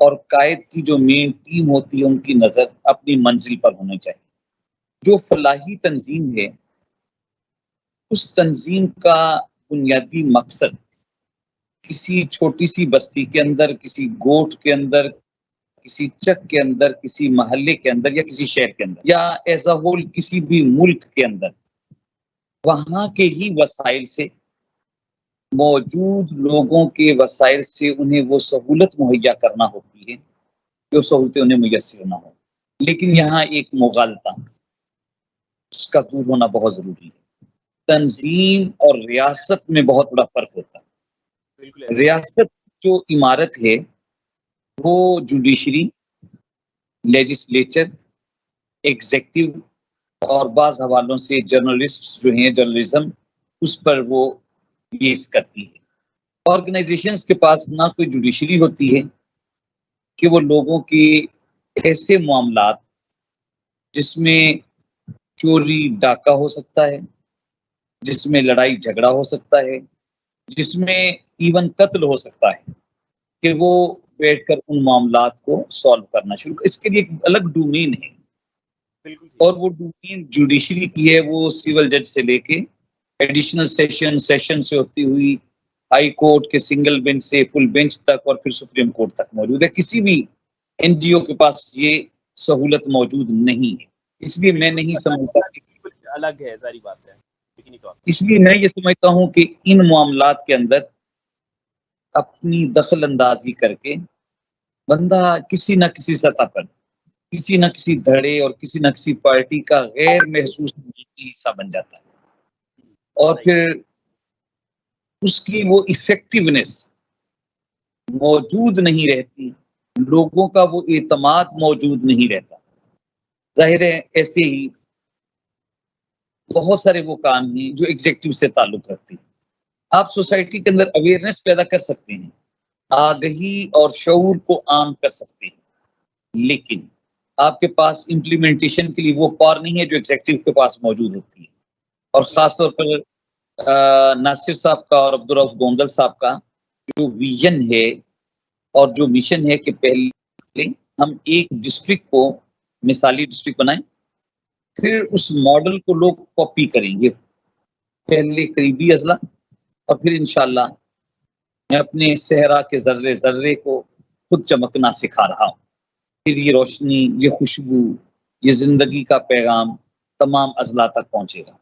اور قائد کی جو مین ٹیم ہوتی ہے ان کی نظر اپنی منزل پر ہونی چاہیے. جو فلاحی تنظیم ہے اس تنظیم کا بنیادی مقصد کسی چھوٹی سی بستی کے اندر، کسی گوٹ کے اندر، کسی چک کے اندر، کسی محلے کے اندر یا کسی شہر کے اندر یا ایز اے ہول کسی بھی ملک کے اندر وہاں کے ہی وسائل سے، موجود لوگوں کے وسائل سے انہیں وہ سہولت مہیا کرنا ہوتی ہے جو سہولتیں انہیں میسر نہ ہو. لیکن یہاں ایک مغالطہ، اس کا دور ہونا بہت ضروری ہے. تنظیم اور ریاست میں بہت بڑا فرق ہوتا ہے. بالکل ریاست جو عمارت ہے وہ جوڈیشری، لیجسلیچر، ایگزیکٹو اور بعض حوالوں سے جرنلسٹ جو ہیں جرنلزم اس پر وہ بیس کرتی ہے. آرگنائزیشنز کے پاس نہ کوئی جوڈیشری ہوتی ہے کہ وہ لوگوں کے ایسے معاملات جس میں چوری ڈاکہ ہو سکتا ہے، جس میں لڑائی جھگڑا ہو سکتا ہے، جس میں ایون قتل ہو سکتا ہے، کہ وہ بیٹھ کر ان معاملات کو سالو کرنا شروع کر. اس کے لیے ایک الگ ڈومین ہے بالکل اور وہ ڈومین جوڈیشری کی ہے. وہ سول جج سے لے کے ایڈیشنل سیشن سے ہوتی ہوئی ہائی کورٹ کے سنگل بینچ سے فل بینچ تک اور پھر سپریم کورٹ تک موجود ہے. کسی بھی این جی او کے پاس یہ سہولت موجود نہیں ہے. اس لیے میں نہیں سمجھتا، الگ ہے، ساری بات ہے. اس لیے میں یہ سمجھتا ہوں کہ ان معاملات کے اندر اپنی دخل اندازی کر کے بندہ کسی نہ کسی سطح پر کسی نہ کسی دھڑے اور کسی نہ کسی پارٹی کا غیر محسوس حصہ بن جاتا ہے اور پھر اس کی وہ ایفیکٹونیس موجود نہیں رہتی، لوگوں کا وہ اعتماد موجود نہیں رہتا. ظاہر ہے ایسے ہی بہت سارے وہ کام ہیں جو ایگزیکٹو سے تعلق رکھتے ہیں. آپ سوسائٹی کے اندر اویئرنیس پیدا کر سکتے ہیں، آگہی اور شعور کو عام کر سکتے ہیں، لیکن آپ کے پاس امپلیمنٹیشن کے لیے وہ پاور نہیں ہے جو ایگزیکٹو کے پاس موجود ہوتی ہے. اور خاص طور پر ناصر صاحب کا اور عبدالرؤف گونگل صاحب کا جو ویژن ہے اور جو مشن ہے کہ پہلے ہم ایک ڈسٹرکٹ کو مثالی ڈسٹرکٹ بنائیں، پھر اس ماڈل کو لوگ کاپی کریں گے. پہلے قریبی اضلاع اور پھر انشاءاللہ میں اپنے صحرا کے ذرے ذرے کو خود چمکنا سکھا رہا ہوں. پھر یہ روشنی، یہ خوشبو، یہ زندگی کا پیغام تمام اضلاع تک پہنچے گا.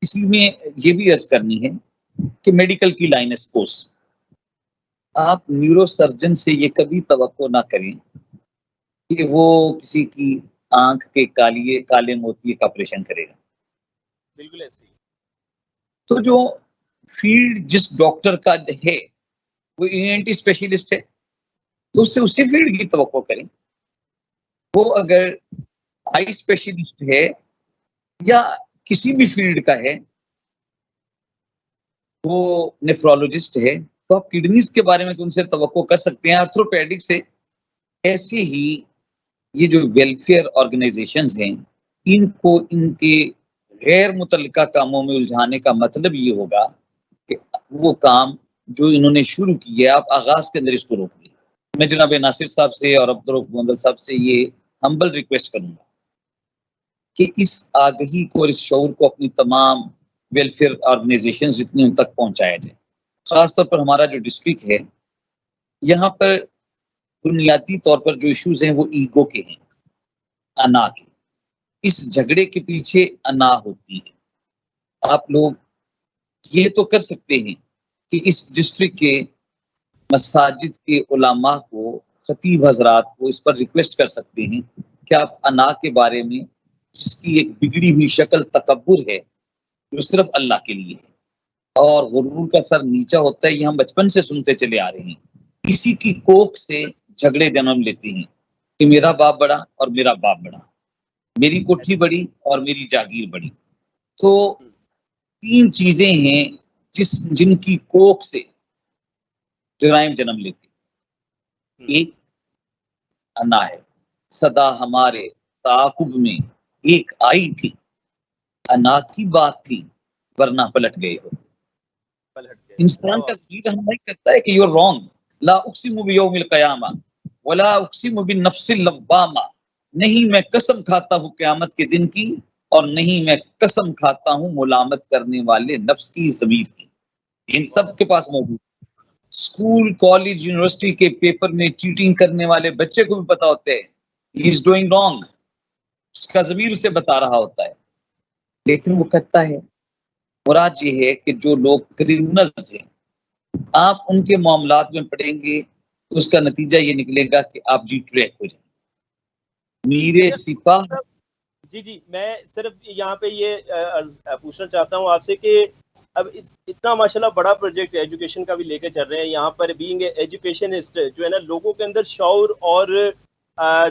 اس لیے یہ بھی عرض کرنی ہے کہ میڈیکل کی لائن سپوز آپ نیورو سرجن سے یہ کبھی توقع نہ کریں کہ وہ کسی کی آنکھ کے کالے موتیے کا آپریشن کرے گا. بالکل ایسے ہی. تو جو فیلڈ جس ڈاکٹر کا ہے وہ ENT اسپیشلسٹ ہے تو اس سے اسی فیلڈ کی توقع کریں. وہ اگر آئی اسپیشلسٹ ہے یا کسی بھی فیلڈ کا ہے، وہ نیفرولوجسٹ ہے، تو آپ کڈنیز کے بارے میں تو ان سے توقع کر سکتے ہیں. آرتھروپیڈک سے ایسے ہی یہ جو ویلفیئر آرگنائزیشنز ہیں ان کو ان کے غیر متعلقہ کاموں میں الجھانے کا مطلب یہ ہوگا کہ وہ کام جو انہوں نے شروع کی ہے آپ آغاز کے اندر اس کو روک لیں. میں جناب ناصر صاحب سے اور عبدالرؤف گونگل صاحب سے یہ ہمبل ریکویسٹ کروں گا کہ اس آگہی کو اور اس شعور کو اپنی تمام ویلفیئر آرگنائزیشن جتنی ان تک پہنچایا جائے. خاص طور پر ہمارا جو ڈسٹرکٹ ہے یہاں پر بنیادی طور پر جو ایشوز ہیں وہ ایگو کے ہیں، انا کے. اس جھگڑے کے پیچھے انا ہوتی ہے. آپ لوگ یہ تو کر سکتے ہیں کہ اس ڈسٹرکٹ کے مساجد کے علماء کو، خطیب حضرات کو اس پر ریکویسٹ کر سکتے ہیں کہ آپ انا کے بارے میں جس کی ایک بگڑی ہوئی شکل تکبر ہے جو صرف اللہ کے لیے ہے اور غرور کا سر نیچا ہوتا ہے، یہ ہم بچپن سے سنتے چلے آ رہے ہیں. اسی کی کوکھ سے جھگڑے جنم لیتے ہیں کہ میرا باپ بڑا اور میرا باپ بڑا، میری کوٹھی بڑی اور میری جاگیر بڑی. تو تین چیزیں ہیں جن کی کوکھ سے جرائم جنم لیتے. ایک انا ہے. صدا ہمارے تعاقب میں ایک آئی تھی، انا کی بات تھی ورنہ پلٹ گئے ہو. انسان کا ضمیر ہم نہیں کرتا ہے کہ یو آر رانگ. لا اقسم بیوم القیامہ، ولا اقسم بالنفس اللوامہ، نہیں میں قسم کھاتا ہوں قیامت کے دن کی، اور نہیں میں قسم کھاتا ہوں ملامت کرنے والے نفس کی، ضمیر کی. ان سب کے پاس موجود. اسکول کالج یونیورسٹی کے پیپر میں چیٹنگ کرنے والے بچے کو بھی پتا ہوتا ہے ہی از ڈوئنگ رانگ، اس کا ضمیر اسے بتا رہا ہوتا ہے، لیکن وہ کرتا ہے. مراد یہ ہے کہ جو لوگ کرمنلز ہیں، آپ ان کے معاملات میں پڑیں گے تو اس کا نتیجہ یہ نکلے گا کہ آپ جی ٹریک ہو جائیں. میرے سپاہ. جی میں صرف یہاں پہ یہ پوچھنا چاہتا ہوں آپ سے کہ اب اتنا ماشاءاللہ بڑا پروجیکٹ ایجوکیشن کا بھی لے کے چل رہے ہیں یہاں پر، بینگ ایجوکیشنسٹ جو ہے نا، لوگوں کے اندر شعور اور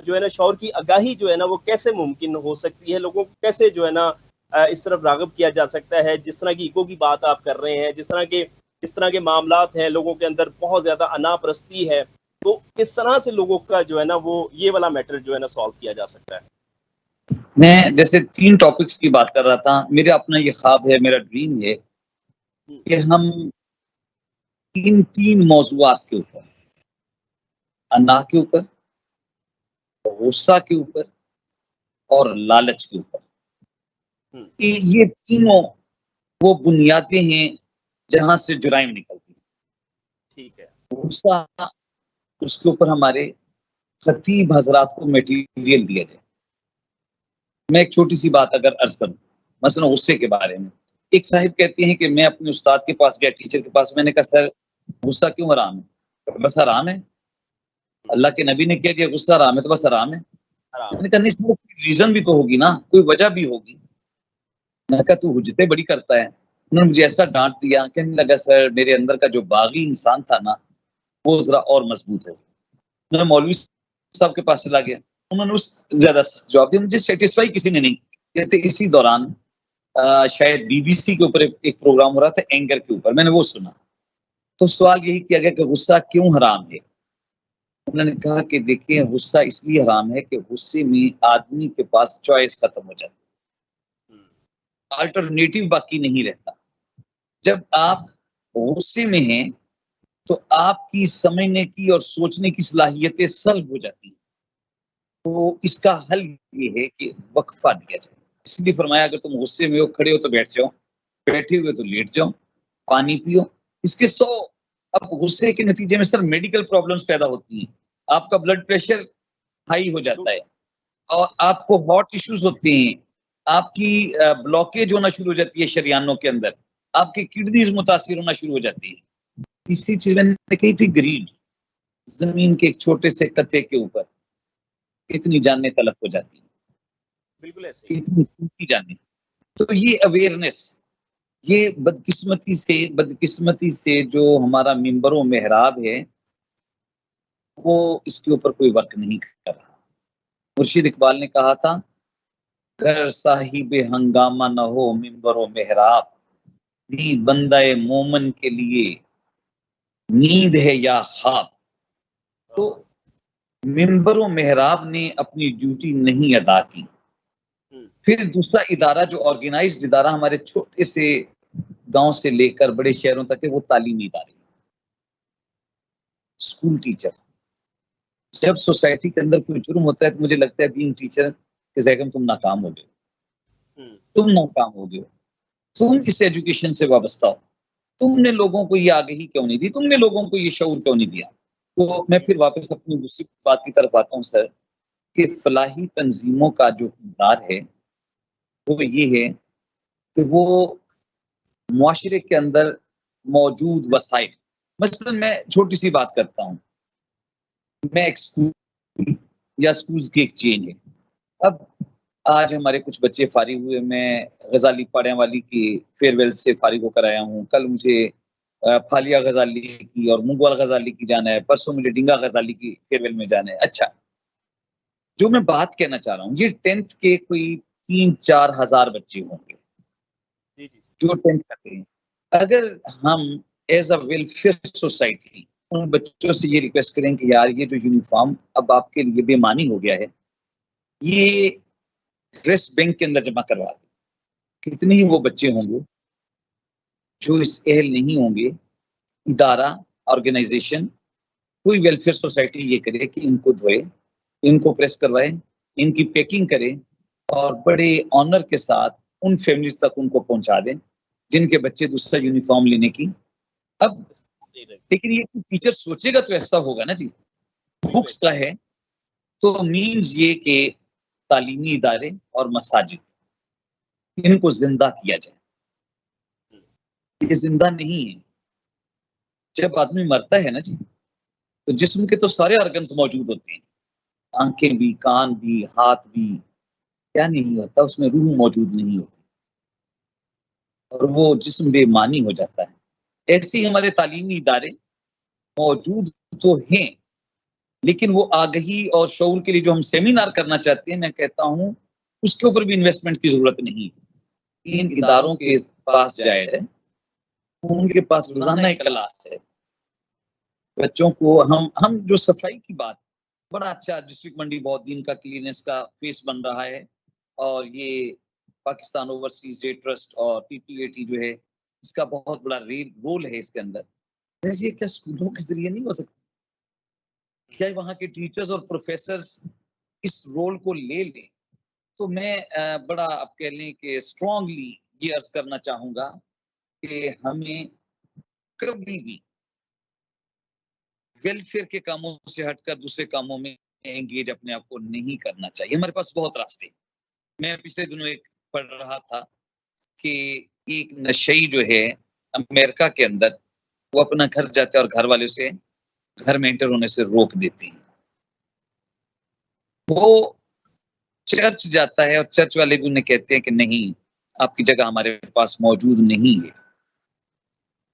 جو ہے نا شعور کی آگاہی جو ہے نا وہ کیسے ممکن ہو سکتی ہے، لوگوں کو کیسے جو ہے نا اس طرف راغب کیا جا سکتا ہے. جس طرح کی ایگو کی بات آپ کر رہے ہیں، جس طرح کے معاملات ہیں، لوگوں کے اندر بہت زیادہ انا پرستی ہے، تو کس طرح سے لوگوں کا جو ہے نا وہ یہ والا میٹر جو ہے نا سالو کیا جا سکتا ہے؟ میں جیسے 3 ٹاپکس کی بات کر رہا تھا، میرا اپنا یہ خواب ہے، میرا ڈریم ہے کہ ہم ان 3 موضوعات کے اوپر، انا کے اوپر، غصہ کے اوپر اور لالچ کے اوپر، یہ تینوں وہ بنیادیں ہیں جہاں سے جرائم نکلتی ہیں. ٹھیک ہے. غصہ، اس کے اوپر ہمارے خطیب حضرات کو میٹیریل دیا جائے. میں ایک چھوٹی سی بات اگر عرض کروں، مثلا غصے کے بارے میں، ایک صاحب کہتے ہیں کہ میں اپنے استاد کے پاس گیا، ٹیچر کے پاس، میں نے کہا سر غصہ کیوں حرام ہے؟ بس حرام ہے، اللہ کے نبی نے کہہ دیا غصہ حرام ہے تو بس حرام ہے. میں نے کہا نہیں، اس میں ریزن بھی تو ہوگی نا، کوئی وجہ بھی ہوگی. میں نے کہا تو حجتیں بڑی کرتا ہے. انہوں نے مجھے ایسا ڈانٹ دیا، کہنے لگا سر میرے اندر کا جو باغی انسان تھا نا وہ ذرا اور مضبوط ہو. میں مولوی صاحب کے پاس چلا گیا، انہوں نے اس زیادہ جواب دیا، مجھے سیٹسفائی کسی نے نہیں. کہتے اسی دوران شاید بی بی سی کے اوپر ایک پروگرام ہو رہا تھا اینگر کے اوپر، میں نے وہ سنا تو سوال یہی کیا گیا کہ غصہ کیوں حرام ہے. انہوں نے کہا کہ دیکھیں غصہ اس لیے حرام ہے کہ غصے میں آدمی کے پاس چوائس ختم ہو جاتی ہے، آلٹرنیٹو باقی نہیں رہتا. جب آپ غصے میں ہیں تو آپ کی سمجھنے کی اور سوچنے کی صلاحیتیں سلب ہو جاتی ہیں. تو اس کا حل یہ ہے کہ وقفہ دیا جائے. اس لیے فرمایا اگر تم غصے میں ہو، کھڑے ہو تو بیٹھ جاؤ، بیٹھے ہوئے تو لیٹ جاؤ، پانی پیو. اس کے 100 اب غصے کے نتیجے میں سر میڈیکل پرابلمز پیدا ہوتی ہیں. آپ کا بلڈ پریشر ہائی ہو جاتا ہے اور آپ کو ہارٹ ایشوز ہوتے ہیں، آپ کی بلاکیج ہونا شروع ہو جاتی ہے شریانوں کے اندر، آپ کی کڈنیز متاثر ہونا شروع ہو جاتی ہے. تیسری چیز میں نے کہی تھی گریڈ، زمین کے ایک چھوٹے سے قطعے کے اوپر کتنی جانیں طلب ہو جاتی ہیں، بالکل ایسے کتنی جانیں. تو یہ اویئرنیس، یہ بدقسمتی سے جو ہمارا منبر و محراب ہے وہ اس کے اوپر کوئی ورک نہیں کر رہا. مرشد اقبال نے کہا تھا اگر صاحب ہنگامہ نہ ہو منبر و محراب، دی بندہ مومن کے لیے نیند ہے یا خواب. تو منبر و محراب نے اپنی ڈیوٹی نہیں ادا کی. پھر دوسرا ادارہ جو آرگنائزڈ ادارہ ہمارے چھوٹے سے گاؤں سے لے کر بڑے شہروں تک ہے وہ تعلیمی ادارے، اسکول ٹیچر. جب سوسائٹی کے اندر کوئی جرم ہوتا ہے تو مجھے لگتا ہے بینگ ٹیچر کہ زیگم تم ناکام ہو گئے، تم ناکام ہو گئے، تم اس ایجوکیشن سے وابستہ ہو، تم نے لوگوں کو یہ آگہی کیوں نہیں دی، تم نے لوگوں کو یہ شعور کیوں نہیں دیا. تو میں پھر واپس اپنی دوسری بات کی طرف آتا ہوں سر، کہ فلاحی تنظیموں کا جو کردار ہے وہ یہ ہے کہ وہ معاشرے کے اندر موجود وسائل، مثلا میں چھوٹی سی بات کرتا ہوں، میں ایک اسکول یا اسکولز کی ایک چین ہے. اب آج ہمارے کچھ بچے فارغ ہوئے، میں غزالی پاڑیاں والی کی فیئر ویل سے فارغ ہو کر آیا ہوں. کل مجھے پھالیا غزالی کی اور مونگوال غزالی کی جانا ہے، پرسوں مجھے ڈنگا غزالی کی فیئر ویل میں جانا ہے. اچھا، جو میں بات کہنا چاہ رہا ہوں، یہ 10th کے کوئی 3-4 ہزار بچے ہوں گے جو 10th کرتے ہیں. اگر ہم as a welfare society in بچوں سے یہ ریکویسٹ کریں کہ یار یہ جو یونیفارم اب آپ کے لیے بے معنی ہو گیا ہے، یہ ڈریس بینک کے اندر جمع کروا دیں، کتنے ہی وہ بچے ہوں گے جو اس اہل نہیں ہوں گے ادارہ آرگنائزیشن کوئی ویلفیئر سوسائٹی یہ کرے کہ ان کو دھوئے, ان کو پریس کروائے, ان کی پیکنگ کرے اور بڑے آنر کے ساتھ ان فیملیز تک ان کو پہنچا دیں جن کے بچے دوسرا یونیفارم لینے کی. اب لیکن یہ ٹیچر سوچے گا تو ایسا ہوگا نا جی, بکس کا ہے تو مینز یہ کہ تعلیمی ادارے اور مساجد ان کو زندہ کیا جائے. یہ زندہ نہیں ہے. جب آدمی مرتا ہے نا جی تو جسم کے تو سارے آرگنز موجود ہوتے ہیں, آنکھیں بھی, کان بھی, ہاتھ بھی, کیا نہیں ہوتا اس میں روح موجود نہیں ہوتی اور وہ جسم بے معنی ہو جاتا ہے. ایسے ہی ہمارے تعلیمی ادارے موجود تو ہیں لیکن وہ آگہی اور شعور کے لیے جو ہم سیمینار کرنا چاہتے ہیں, میں کہتا ہوں اس کے اوپر بھی انویسٹمنٹ کی ضرورت نہیں. ان اداروں کے پاس جایا جائے, ان کے پاس روزانہ ایک کلاس ہے بچوں کو. ہم جو صفائی کی بات, بڑا اچھا ڈسٹرکٹ منڈی بہت دن کا کلیننس کا فیس بن رہا ہے اور یہ پاکستان اوورسیز ڈے ٹرسٹ اور PPAT جو ہے اس کا بہت بڑا رول ہے اس کے اندر. یہ کیا اسکولوں کے ذریعے نہیں ہو سکتا؟ کیا وہاں کے ٹیچرز اور پروفیسرز اس رول کو لے لیں؟ تو میں بڑا آپ کہہ لیں کہ اسٹرانگلی یہ عرض کرنا چاہوں گا کہ ہمیں کبھی بھی ویلفیئر کے کاموں سے ہٹ کر دوسرے کاموں میں انگیج اپنے آپ کو نہیں کرنا چاہیے. ہمارے پاس بہت راستے. میں پچھلے دنوں ایک پڑھ رہا تھا کہ ایک نشئی جو ہے امریکہ کے اندر, وہ اپنا گھر جاتے ہیں اور گھر والے اسے گھر میں انٹر ہونے سے روک دیتے ہیں. وہ چرچ جاتا ہے اور چرچ والے بھی انہیں کہتے ہیں کہ نہیں, آپ کی جگہ ہمارے پاس موجود نہیں ہے.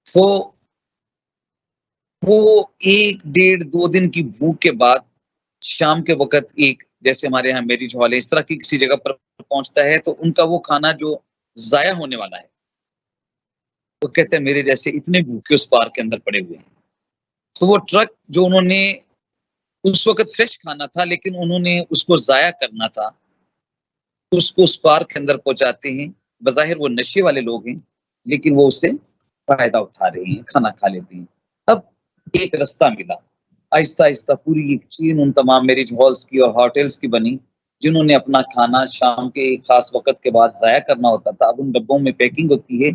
تو وہ 1, 1.5, 2 دن کی بھوک کے بعد شام کے وقت ایک, جیسے ہمارے یہاں میرج ہال ہے, اس طرح کی کسی جگہ پر پہنچتا ہے تو ان کا وہ کھانا جو ضائع ہونے والا ہے, وہ کہتے ہیں میرے جیسے اتنے بھوکے اس پارک کے اندر پڑے ہوئے ہیں. تو وہ ٹرک جو انہوں نے اس وقت فریش کھانا تھا لیکن انہوں نے اس کو ضائع کرنا تھا, اس کو اس پارک کے اندر پہنچاتے ہیں. بظاہر وہ نشے والے لوگ ہیں لیکن وہ اس سے فائدہ اٹھا رہے ہیں, کھانا کھا لیتے ہیں. اب ایک رستہ ملا, آہستہ آہستہ پوری ایک چین ان تمام میرج ہالز کی اور ہوٹلز کی بنی جنہوں نے اپنا کھانا شام کے ایک خاص وقت کے بعد ضائع کرنا ہوتا تھا. اب ان ڈبوں میں پیکنگ ہوتی ہے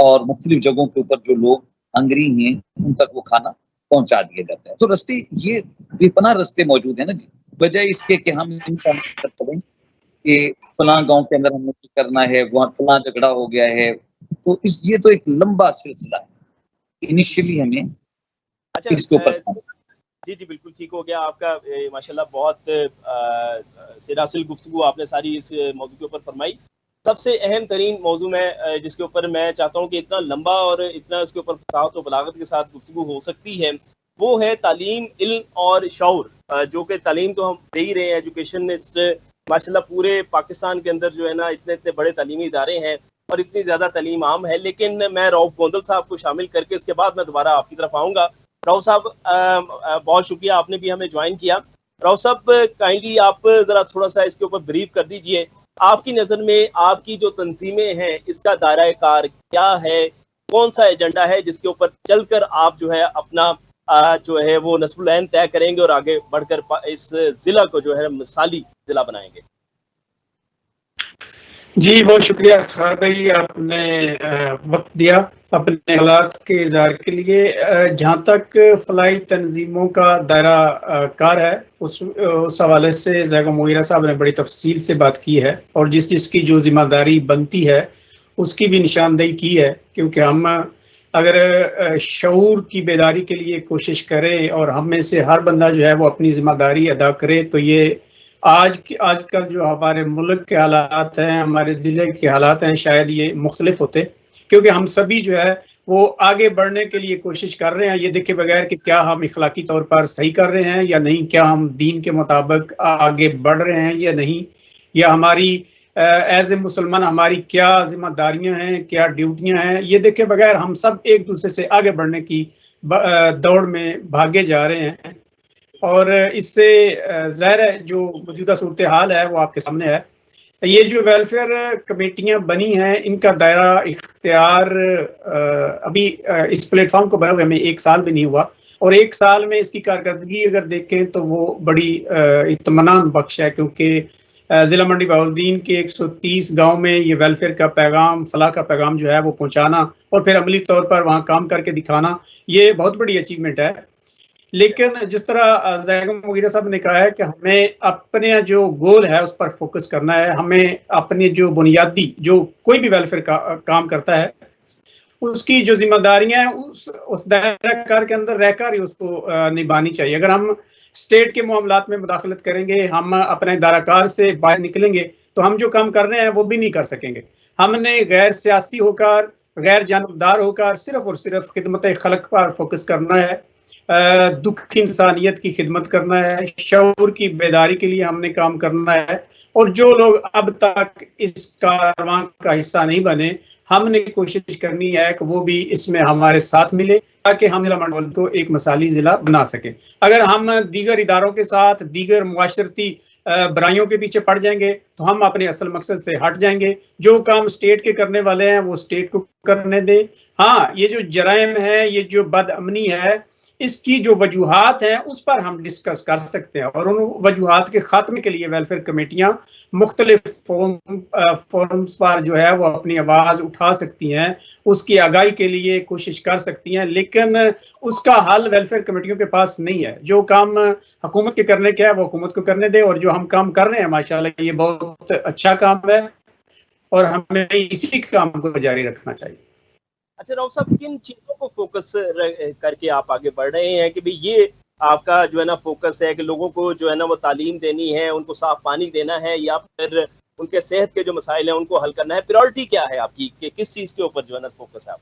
اور مختلف جگہوں کے اوپر جو لوگ ہنگری ہیں ان تک وہ کھانا پہنچا دیا جاتا ہے. تو رستے, یہ بے پناہ رستے موجود ہیں نا جی, بجائے اس کے کہ ہم ان کا کریں کہ فلاں گاؤں کے اندر ہم نے کرنا ہے, وہاں فلاں جھگڑا ہو گیا ہے. تو یہ تو ایک لمبا سلسلہ ہے. انیشیلی ہمیں اس کے اوپر جی بالکل ٹھیک ہو گیا آپ کا. ماشاءاللہ بہت سراسل گفتگو آپ نے ساری اس موضوع کے اوپر فرمائی. سب سے اہم ترین موضوع میں جس کے اوپر میں چاہتا ہوں کہ اتنا لمبا اور اتنا اس کے اوپر فصاحت و بلاغت کے ساتھ گفتگو ہو سکتی ہے, وہ ہے تعلیم, علم اور شعور. جو کہ تعلیم تو ہم دے ہی رہے ہیں, ایجوکیشن ماشاءاللہ پورے پاکستان کے اندر جو ہے نا اتنے بڑے تعلیمی ادارے ہیں اور اتنی زیادہ تعلیم عام ہے. لیکن میں رؤف گوندل صاحب کو شامل کر کے اس کے بعد میں دوبارہ آپ کی طرف آؤں گا. رؤف صاحب بہت شکریہ, آپ نے بھی ہمیں جوائن کیا. رؤف صاحب کائنڈلی آپ ذرا تھوڑا سا اس کے اوپر بریف کر دیجئے. آپ کی نظر میں آپ کی جو تنظیمیں ہیں اس کا دائرہ کار کیا ہے, کون سا ایجنڈا ہے جس کے اوپر چل کر آپ جو ہے اپنا جو ہے وہ نصب العین طے کریں گے اور آگے بڑھ کر اس ضلع کو جو ہے مثالی ضلع بنائیں گے؟ جی بہت شکریہ خار بھائی, آپ نے وقت دیا اپنے حالات کے اظہار کے لیے. جہاں تک فلاحی تنظیموں کا دائرہ کار ہے اس حوالے سے ذائقہ مغیرہ صاحب نے بڑی تفصیل سے بات کی ہے اور جس کی جو ذمہ داری بنتی ہے اس کی بھی نشاندہی کی ہے. کیونکہ ہم اگر شعور کی بیداری کے لیے کوشش کریں اور ہم میں سے ہر بندہ جو ہے وہ اپنی ذمہ داری ادا کرے تو یہ آج کل جو ہمارے ملک کے حالات ہیں, ہمارے ضلع کے حالات ہیں, شاید یہ مختلف ہوتے. کیونکہ ہم سبھی جو ہے وہ آگے بڑھنے کے لیے کوشش کر رہے ہیں یہ دیکھے بغیر کہ کیا ہم اخلاقی طور پر صحیح کر رہے ہیں یا نہیں, کیا ہم دین کے مطابق آگے بڑھ رہے ہیں یا نہیں, یا ہماری ایز اے مسلمان ہماری کیا ذمہ داریاں ہیں, کیا ڈیوٹیاں ہیں. یہ دیکھے بغیر ہم سب ایک دوسرے سے آگے بڑھنے کی دوڑ میں بھاگے جا رہے ہیں. اور اس سے ظاہر ہے جو موجودہ صورتحال ہے وہ آپ کے سامنے ہے. یہ جو ویلفیئر کمیٹیاں بنی ہیں ان کا دائرہ اختیار ابھی اس پلیٹ فارم کو بنے ہوئے ہمیں 1 سال بھی نہیں ہوا اور 1 سال میں اس کی کارکردگی اگر دیکھیں تو وہ بڑی اطمینان بخش ہے، کیونکہ ضلع منڈی بہاولدین کے 130 گاؤں میں یہ ویلفیئر کا پیغام، فلاح کا پیغام جو ہے وہ پہنچانا اور پھر عملی طور پر وہاں کام کر کے دکھانا، یہ بہت بڑی اچیومنٹ ہے۔ لیکن جس طرح زیگم مغیرہ صاحب نے کہا ہے کہ ہمیں اپنے جو گول ہے اس پر فوکس کرنا ہے، ہمیں اپنی جو بنیادی جو کوئی بھی ویلفیئر کا کام کرتا ہے اس کی جو ذمہ داریاں ہیں اس دائرہ کار کے اندر رہ کر ہی اس کو نبھانی چاہیے۔ اگر ہم اسٹیٹ کے معاملات میں مداخلت کریں گے، ہم اپنے دائرہ کار سے باہر نکلیں گے تو ہم جو کام کر رہے ہیں وہ بھی نہیں کر سکیں گے۔ ہم نے غیر سیاسی ہو کر، غیر جانبدار ہو کر صرف اور صرف خدمت خلق پر فوکس کرنا ہے، دکھ انسانیت کی خدمت کرنا ہے، شعور کی بیداری کے لیے ہم نے کام کرنا ہے۔ اور جو لوگ اب تک اس کارواں کا حصہ نہیں بنے، ہم نے کوشش کرنی ہے کہ وہ بھی اس میں ہمارے ساتھ ملے تاکہ ہم ضلع منڈی بہاولپور کو ایک مثالی ضلع بنا سکیں۔ اگر ہم دیگر اداروں کے ساتھ دیگر معاشرتی برائیوں کے پیچھے پڑ جائیں گے تو ہم اپنے اصل مقصد سے ہٹ جائیں گے۔ جو کام اسٹیٹ کے کرنے والے ہیں وہ اسٹیٹ کو کرنے دیں۔ ہاں، یہ جو جرائم ہے، یہ جو بد امنی ہے، اس کی جو وجوہات ہیں اس پر ہم ڈسکس کر سکتے ہیں، اور ان وجوہات کے خاتمے کے لیے ویلفیئر کمیٹیاں مختلف فورمز پر جو ہے وہ اپنی آواز اٹھا سکتی ہیں، اس کی آگاہی کے لیے کوشش کر سکتی ہیں، لیکن اس کا حل ویلفیئر کمیٹیوں کے پاس نہیں ہے۔ جو کام حکومت کے کرنے کا ہے وہ حکومت کو کرنے دے، اور جو ہم کام کر رہے ہیں ماشاءاللہ یہ بہت اچھا کام ہے اور ہمیں اسی کام کو جاری رکھنا چاہیے۔ اچھا رؤف صاحب، کن چیزوں کو فوکس کر کے آپ آگے بڑھ رہے ہیں کہ بھئی یہ آپ کا جو ہے نا فوکس ہے کہ لوگوں کو جو ہے نا وہ تعلیم دینی ہے، ان کو صاف پانی دینا ہے، یا پھر ان کے صحت کے جو مسائل ہیں ان کو حل کرنا ہے؟ پریورٹی کیا ہے آپ کی کہ کس چیز کے اوپر جو ہے نا فوکس ہے آپ؟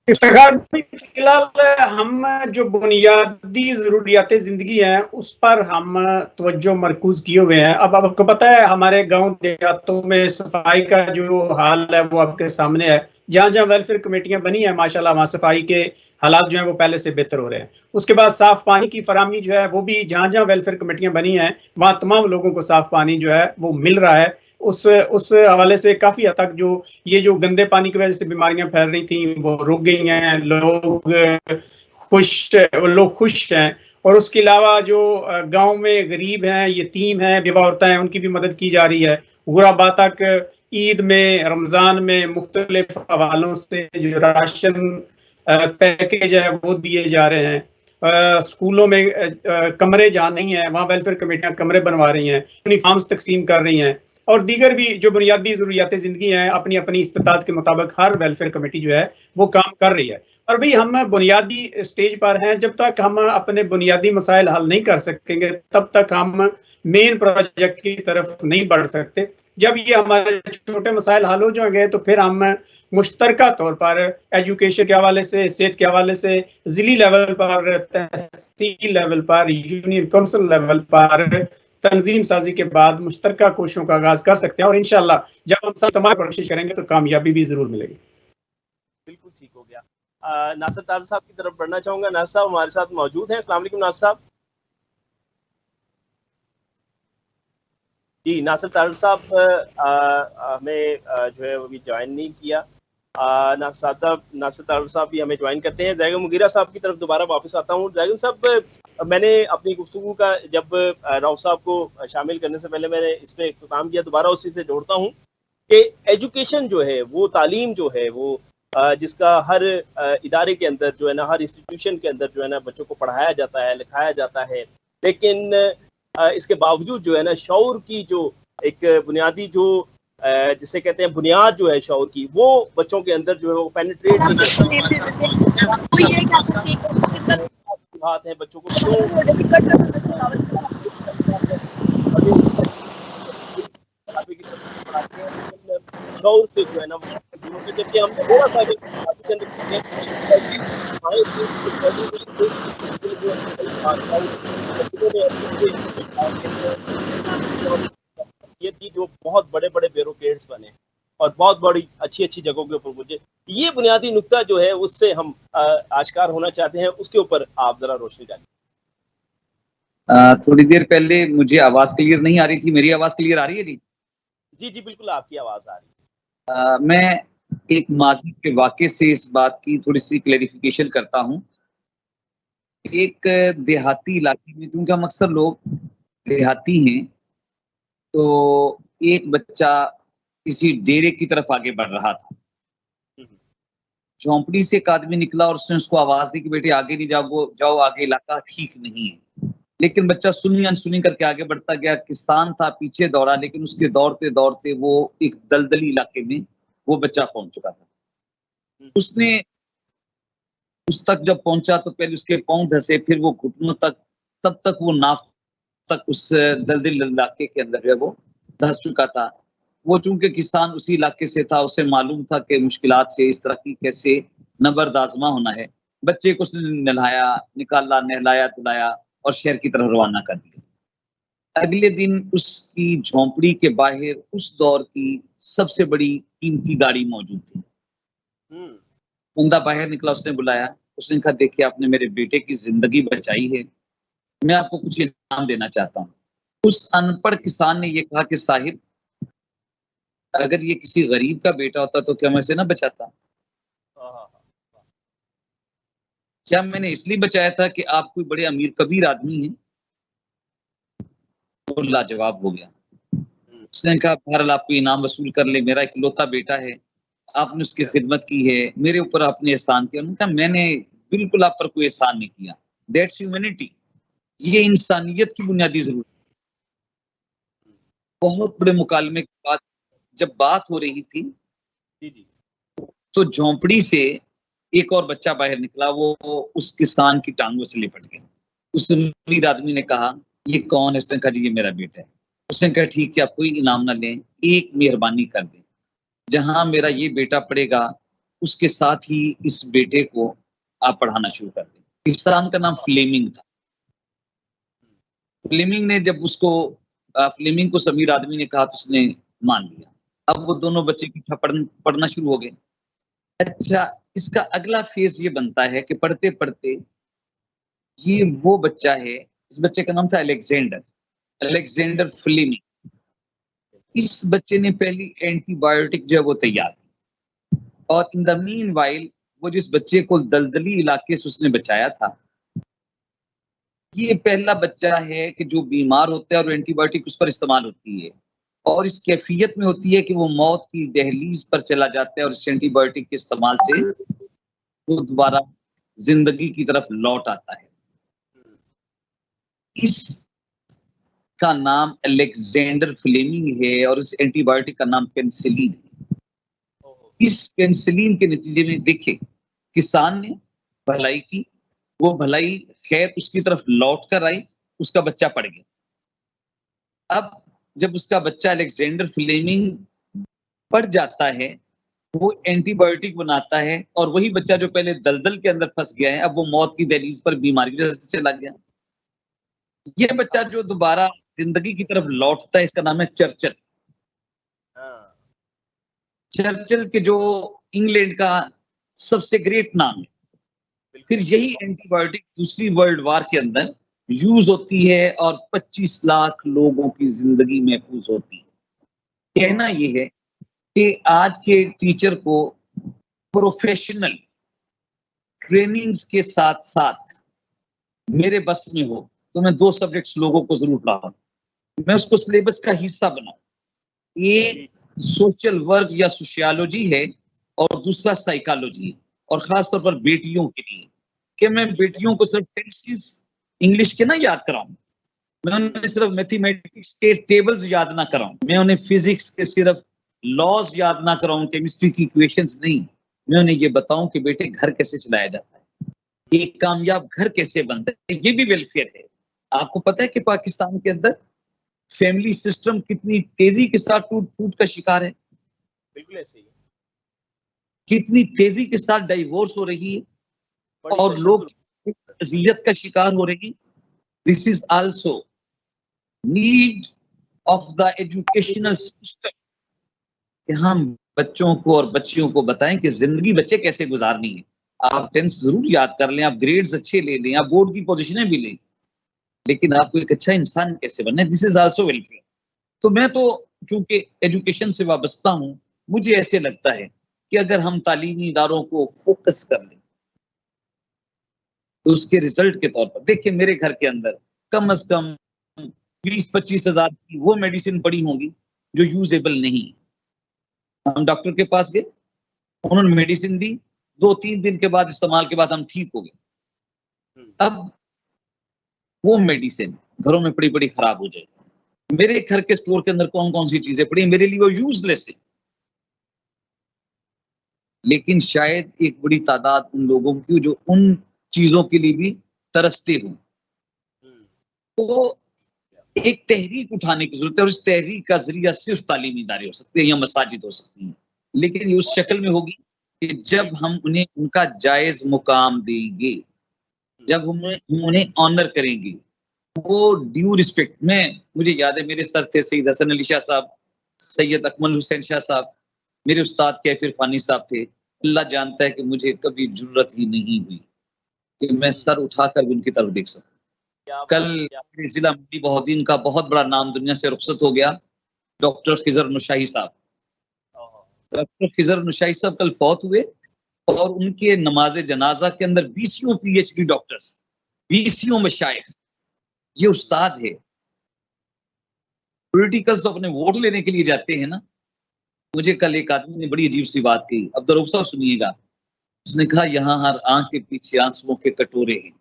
فی الحال ہم جو بنیادی ضروریات زندگی ہیں اس پر ہم توجہ مرکوز کیے ہوئے ہیں۔ اب آپ کو پتہ ہے ہمارے گاؤں دیہاتوں میں صفائی کا جو حال ہے وہ آپ کے سامنے ہے۔ جہاں جہاں ویلفیئر کمیٹیاں بنی ہیں ماشاءاللہ وہاں صفائی کے حالات جو ہیں وہ پہلے سے بہتر ہو رہے ہیں۔ اس کے بعد صاف پانی کی فراہمی جو ہے وہ بھی جہاں جہاں ویلفیئر کمیٹیاں بنی ہیں وہاں تمام لوگوں کو صاف پانی جو ہے وہ مل رہا ہے۔ اس حوالے سے کافی حد تک جو یہ جو گندے پانی کی وجہ سے بیماریاں پھیل رہی تھیں وہ رک گئی ہیں، لوگ خوش ہیں۔ اور اس کے علاوہ جو گاؤں میں غریب ہیں، یتیم ہیں، بیوہ عورتیں ہیں، ان کی بھی مدد کی جا رہی ہے۔ غربا تک عید میں، رمضان میں مختلف حوالوں سے جو راشن پیکیج ہے وہ دیے جا رہے ہیں۔ اسکولوں میں کمرے جہاں نہیں ہیں وہاں ویلفیئر کمیٹیاں کمرے بنوا رہی ہیں، یونیفارمز تقسیم کر رہی ہیں، اور دیگر بھی جو بنیادی ضروریات زندگی ہیں اپنی اپنی استطاعت کے مطابق ہر ویلفیئر کمیٹی جو ہے وہ کام کر رہی ہے۔ اور بھی ہم بنیادی سٹیج پر ہیں، جب تک ہم اپنے بنیادی مسائل حل نہیں کر سکیں گے تب تک ہم مین پروجیکٹ کی طرف نہیں بڑھ سکتے۔ جب یہ ہمارے چھوٹے مسائل حل ہو جائیں گے تو پھر ہم مشترکہ طور پر ایجوکیشن کے حوالے سے، صحت کے حوالے سے، ضلعی لیول پر، تحصیل لیول پر، یونین کونسل لیول پر تنظیم سازی کے بعد مشترکہ کوششوں کا آغاز کر سکتے ہیں، اور انشاءاللہ جب ہم سب تمام کوشش کریں گے تو کامیابی بھی ضرور ملے گی۔ بالکل ٹھیک ہو گیا۔ ناصر طارق صاحب کی طرف بڑھنا چاہوں گا۔ ناصر صاحب ہمارے ساتھ موجود ہیں۔ السلام علیکم ناصر صاحب۔ جی ناصر طارق صاحب ہمیں جو ہے وہ بھی جوائن نہیں کیا۔ ناصر طارق صاحب بھی ہمیں جوائن کرتے ہیں۔ زیگم مغیرہ صاحب کی طرف دوبارہ واپس آتا ہوں۔ زیگم صاحب، میں نے اپنی گفتگو کا جب رؤف صاحب کو شامل کرنے سے پہلے میں نے اس پہ اختتام کیا، دوبارہ اسی سے جوڑتا ہوں کہ ایجوکیشن جو ہے وہ تعلیم جو ہے وہ جس کا ہر ادارے کے اندر جو ہے نا، ہر انسٹیٹیوشن کے اندر جو ہے نا بچوں کو پڑھایا جاتا ہے، لکھایا جاتا ہے، لیکن اس کے باوجود جو ہے نا شعور کی جو ایک بنیادی جو جسے کہتے ہیں بنیاد جو ہے شعور کی، وہ بچوں کے اندر جو ہے وہ پینیٹریٹ نہیں بات ہے بچوں کو شعور سے جو ہے نا، جبکہ ہم تھوڑا سا یہ تھی جو بہت بڑے بڑے بیوروکریٹس بنے اور بہت بڑی اچھی اچھی جگہوں کے اوپر پہنچے۔ یہ بنیادی نقطہ جو ہے اس سے ہم آشکار ہونا چاہتے ہیں، اس کے اوپر آپ ذرا روشنی ڈالیں۔ تھوڑی دیر پہلے مجھے آواز کلیئر نہیں آ رہی تھی، میری آواز کلیئر آ رہی ہے؟ جی جی بالکل آپ کی آواز آ رہی ہے۔ میں ایک ماضی کے واقعے سے اس بات کی تھوڑی سی کلیریفیکیشن کرتا ہوں۔ ایک دیہاتی علاقے میں، کیونکہ ہم اکثر لوگ دیہاتی ہیں، تو ایک بچہ کسی ڈیرے کی طرف آگے بڑھ رہا تھا. جھونپڑی سے ایک آدمی نکلا اور اس نے اس کو آواز دی کہ بیٹے آگے نہیں جاؤ، آگے علاقہ ٹھیک نہیں ہے. لیکن بچہ سنی انسنی کر کے آگے بڑھتا گیا. کسان تھا، پیچھے دوڑا، لیکن اس کے دوڑتے دوڑتے وہ ایک دلدلی علاقے میں وہ بچہ پہنچ چکا تھا. اس نے اس تک جب پہنچا تو پہلے اس کے پاؤں دھسے، پھر وہ گھٹنوں تک، تب تک وہ ناف تک اس دلدل علاقے کے اندر جو ہے وہ دھس چکا تھا. وہ چونکہ کسان اسی علاقے سے تھا، اسے معلوم تھا کہ مشکلات سے اس طرح کی کیسے نبرد آزما ہونا ہے. بچے کو اس نے نہلایا، نکالا، نہلایا دلایا اور شہر کی طرف روانہ کر دیا. اگلے دن اس کی جھونپڑی کے باہر اس دور کی سب سے بڑی قیمتی گاڑی موجود تھی. بندہ باہر نکلا، اس نے بلایا، اس نے کہا دیکھیے آپ نے میرے بیٹے کی زندگی بچائی ہے، میں آپ کو کچھ انعام دینا چاہتا ہوں. اس ان پڑھ کسان نے یہ کہا کہ صاحب اگر یہ کسی غریب کا بیٹا ہوتا تو کیا میں اسے نہ بچاتا؟ کیا میں نے اس لیے بچایا تھا کہ آپ کوئی بڑے امیر کبیر آدمی ہیں؟ وہ لاجواب ہو گیا. اس نے کہا بہرحال آپ کو انعام وصول کر لے، میرا اکلوتا بیٹا ہے، آپ نے اس کی خدمت کی ہے، میرے اوپر آپ نے احسان کیا. انہوں نے کہا میں نے بالکل آپ پر کوئی احسان نہیں کیا. That's humanity. یہ انسانیت کی بنیادی ضرورت. بہت بڑے مکالمے کے بعد جب بات ہو رہی تھی تو جھونپڑی سے ایک اور بچہ باہر نکلا. وہ اس کسان کی ٹانگوں سے لپٹ گیا. اس امیر آدمی نے کہا یہ کون ہے؟ اس نے کہا جی یہ میرا بیٹا ہے. اس نے کہا ٹھیک ہے آپ کوئی انعام نہ لیں، ایک مہربانی کر دیں، جہاں میرا یہ بیٹا پڑھے گا اس کے ساتھ ہی اس بیٹے کو آپ پڑھانا شروع کر دیں. کسان کا نام فلیمنگ تھا. فلیمنگ نے جب اس کو فلیمنگ کو امیر آدمی نے کہا تو اس نے مان لیا. اب وہ دونوں بچے اکٹھا پڑھنا شروع ہو گئے. اچھا اس کا اگلا فیز یہ بنتا ہے کہ پڑھتے پڑھتے یہ وہ بچہ ہے، اس بچے کا نام تھا الیگزینڈر فلیمنگ. اس بچے نے پہلی اینٹی بایوٹک جو ہے وہ تیار کی، اور ان دا مین وائل وہ جس بچے کو دلدلی علاقے سے اس نے بچایا تھا، یہ پہلا بچہ ہے کہ جو بیمار ہوتا ہے اور اینٹی بایوٹک اس پر استعمال ہوتی ہے اور اس کیفیت میں ہوتی ہے کہ وہ موت کی دہلیز پر چلا جاتا ہے، اور اس اینٹی بایوٹک کے استعمال سے وہ دوبارہ زندگی کی طرف لوٹ آتا ہے. اس کا نام الیگزینڈر فلیمنگ ہے اور اس اینٹی بایوٹک کا نام پینسلین ہے. اس پینسلین کے نتیجے میں دیکھیں کسان نے بھلائی کی، وہ بھلائی خیر اس کی طرف لوٹ کر آئی، اس کا بچہ پڑ گیا. اب جب اس کا بچہ الیگزینڈر فلیمنگ پڑ جاتا ہے، وہ اینٹی بایوٹک بناتا ہے، اور وہی بچہ جو پہلے دلدل کے اندر پھنس گیا ہے اب وہ موت کی دہلیز پر بیماری کی وجہ سے چلا گیا. یہ بچہ جو دوبارہ زندگی کی طرف لوٹتا ہے اس کا نام ہے چرچل. چرچل کے جو انگلینڈ کا سب سے گریٹ نام ہے. پھر یہی اینٹی بایوٹک دوسری ورلڈ وار کے اندر یوز ہوتی ہے اور 25 لاکھ لوگوں کی زندگی محفوظ ہوتی ہے. کہنا یہ ہے کہ آج کے ٹیچر کو پروفیشنل ٹریننگز کے ساتھ ساتھ میرے بس میں ہو تو میں 2 سبجیکٹس لوگوں کو ضرور پڑھاؤں، میں اس کو سلیبس کا حصہ بناؤں. ایک سوشل ورک یا سوشیالوجی ہے اور دوسرا سائیکالوجی ہے، اور خاص طور پر بیٹیوں کے لیے کہ میں بیٹیوں کو صرف ٹینسز انگلش کے نہ یاد کراؤں، میں انہیں صرف میتھمیٹکس کے ٹیبلز یاد نہ کراؤں، میں انہیں فزکس کے صرف لاز یاد نہ کراؤں، کیمسٹری کی ایکویشنز نہیں. میں انہیں یہ بتاؤں کہ بیٹے گھر کیسے چلایا جاتا ہے، ایک کامیاب گھر کیسے بنتا ہے. یہ بھی ویلفیئر ہے. آپ کو پتہ ہے کہ پاکستان کے اندر فیملی سسٹم کتنی تیزی کے ساتھ ٹوٹ کا شکار ہے. بالکل ایسے ہی کتنی تیزی کے ساتھ ڈائیورس ہو رہی ہے اور لوگ اذیت کا شکار ہو رہی. This is also need of the educational system کہ ہم بچوں کو اور بچیوں کو بتائیں کہ زندگی بچے کیسے گزارنی ہے. آپ 10th ضرور یاد کر لیں، آپ گریڈز اچھے لے لیں، آپ بورڈ کی پوزیشنیں بھی لیں، لیکن آپ کو ایک اچھا انسان کیسے بننا ہے. دس از آلسو ویلفیئر. تو میں تو چونکہ ایجوکیشن سے وابستہ ہوں، مجھے ایسے لگتا ہے کہ اگر ہم تعلیمی اداروں کو فوکس کر لیں تو اس کے ریزلٹ کے طور پر دیکھیں میرے گھر کے اندر کم از کم 20-25 ہزار کی وہ میڈیسن پڑی ہوں گی جو یوزیبل نہیں. ہم ڈاکٹر کے پاس گئے, انہوں نے میڈیسن دی, 2-3 دن کے بعد استعمال کے بعد ہم ٹھیک ہو گئے. اب وہ میڈیسن گھروں میں پڑی پڑی خراب ہو جائے. میرے گھر کے اسٹور کے اندر کون کون سی چیزیں پڑی ہیں میرے لیے وہ یوز لیس ہے, لیکن شاید ایک بڑی تعداد ان لوگوں کی جو ان چیزوں کے لیے بھی ترستے ہوں. تو ایک تحریک اٹھانے کی ضرورت ہے, اور اس تحریک کا ذریعہ صرف تعلیمی ادارے ہو سکتے ہیں یا مساجد ہو سکتی ہیں, لیکن یہ اس شکل میں ہوگی کہ جب ہم انہیں ان کا جائز مقام دیں گے, جب ہم انہیں آنر کریں گے, وہ ڈیو رسپیکٹ میں. مجھے یاد ہے میرے سر تھے سید حسن علی شاہ صاحب, سید اکمل حسین شاہ صاحب, میرے استاد کیفر فانی صاحب تھے. اللہ جانتا ہے کہ مجھے کبھی جرت ہی نہیں ہوئی کہ میں سر اٹھا کر ان کی طرف دیکھ سکوں. کل ضلع منڈی بہودین کا بہت بڑا نام دنیا سے رخصت ہو گیا, ڈاکٹر خضر نشائی صاحب. ڈاکٹر خضر نشائی صاحب کل فوت ہوئے, اور ان کے نماز جنازہ کے اندر 20 پی ایچ ڈی ڈاکٹرز, 20 مشائخ, یہ استاد ہے. پولیٹیکلز تو اپنے ووٹ لینے کے لیے جاتے ہیں نا. مجھے کل ایک آدمی نے بڑی عجیب سی بات کہی, عبدالرؤف صاحب سنیے گا. اس نے کہا یہاں ہر آنکھ کے پیچھے آنسوؤں کے کٹورے ہیں.